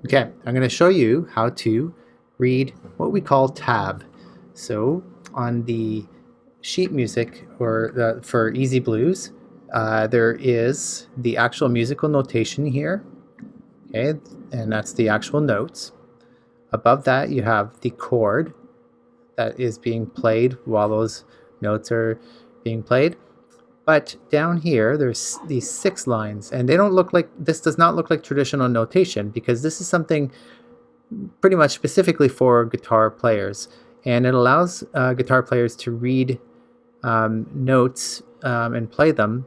Okay, I'm going to show you how to read what we call tab. So on the sheet music for Easy Blues, there is the actual musical notation here, okay, and that's the actual notes. Above that, you have the chord that is being played while those notes are being played. But down here, there's these 6 lines, and they don't look like, this does not look like traditional notation because this is something pretty much specifically for guitar players. And it allows guitar players to read notes and play them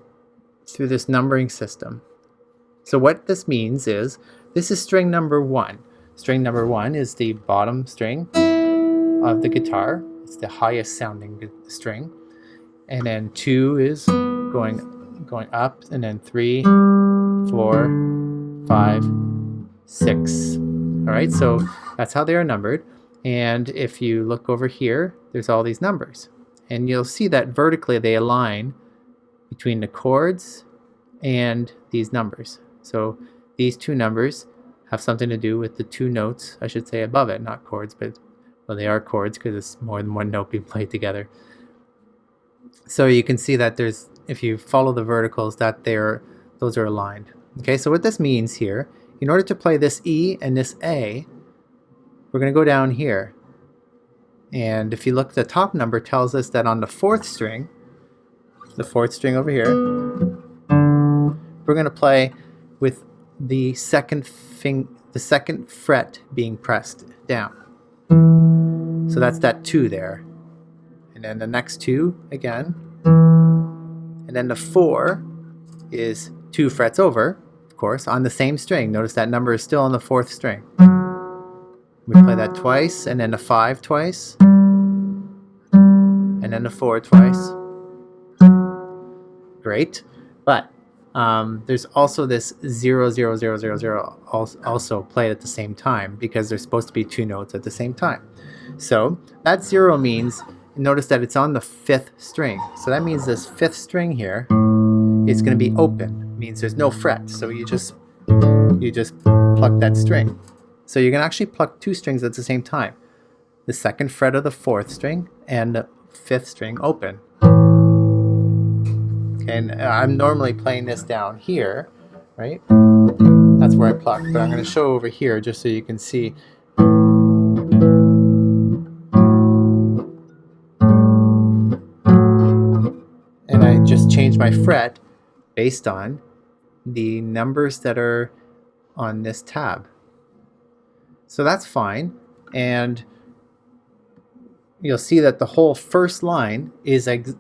through this numbering system. So what this means is, this is string number 1. String number 1 is the bottom string of the guitar. It's the highest sounding string. And then 2 is going up, and then 3, 4, 5, 6. All right, so that's how they are numbered. And if you look over here, there's all these numbers. And you'll see that vertically they align between the chords and these numbers. So these 2 numbers have something to do with the 2 notes, I should say, above it, not chords, but well, they are chords because it's more than one note being played together. So you can see that there's, if you follow the verticals, that those are aligned. Okay, so what this means here, in order to play this E and this A, we're going to go down here. And if you look, the top number tells us that on the 4th string, the 4th string over here, we're going to play with the second fret being pressed down. So that's that 2 there. And then the next 2 again. And then the 4 is 2 frets over, of course, on the same string. Notice that number is still on the 4th string. We play that twice, and then the 5 twice, and then the 4 twice. Great. But there's also this 0, 0, 0, 0, 0 also played at the same time, because there's supposed to be 2 notes at the same time. So that 0 means, notice that it's on the 5th string. So that means this 5th string here is going to be open. It means there's no fret. So you just pluck that string. So you can actually pluck 2 strings at the same time. The 2nd fret of the 4th string and the 5th string open. Okay, and I'm normally playing this down here, right? That's where I pluck, but I'm going to show over here just so you can see. And I just change my fret based on the numbers that are on this tab. So that's fine, and you'll see that the whole first line is the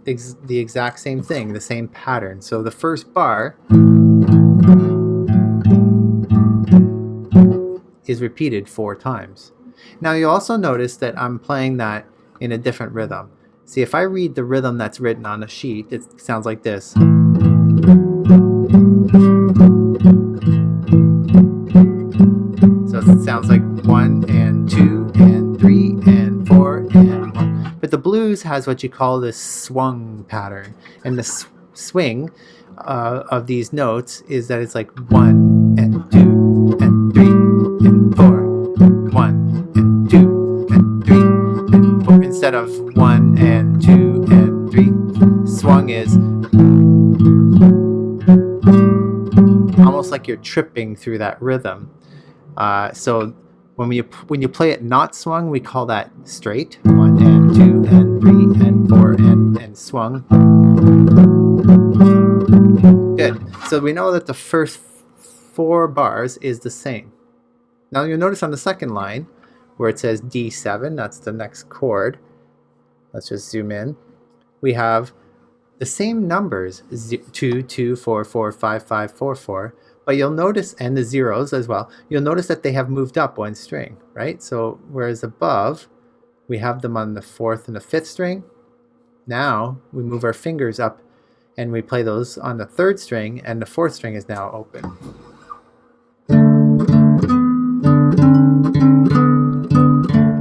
exact same thing, the same pattern. So the first bar is repeated 4 times. Now you'll also notice that I'm playing that in a different rhythm. See, if I read the rhythm that's written on the sheet, it sounds like this. So it sounds like 1 and 2 and 3 and 4 and 1. But the blues has what you call this swung pattern. And the swing of these notes is that it's like 1 and 2 and 3 and 4. 1 and 2 and 3 and 4. Instead of 1 and 2 and 3. Swung is almost like you're tripping through that rhythm. So when you play it not swung, we call that straight. 1 and 2 and 3 and 4 and swung. Good. So we know that the first 4 bars is the same. Now you'll notice on the second line where it says D7, that's the next chord. Let's just zoom in. We have the same numbers, 2, 2, 4, 4, 5, 5, 4, 4. But you'll notice, and the zeros as well, you'll notice that they have moved up 1 string, right? So whereas above, we have them on the 4th and the 5th string, now we move our fingers up and we play those on the 3rd string, and the 4th string is now open.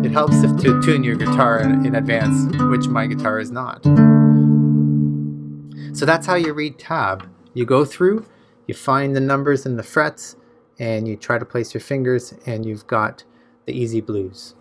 It helps if to tune your guitar in advance, which my guitar is not. So that's how you read tab. You go through, you find the numbers and the frets, and you try to place your fingers, and you've got the Easy Blues.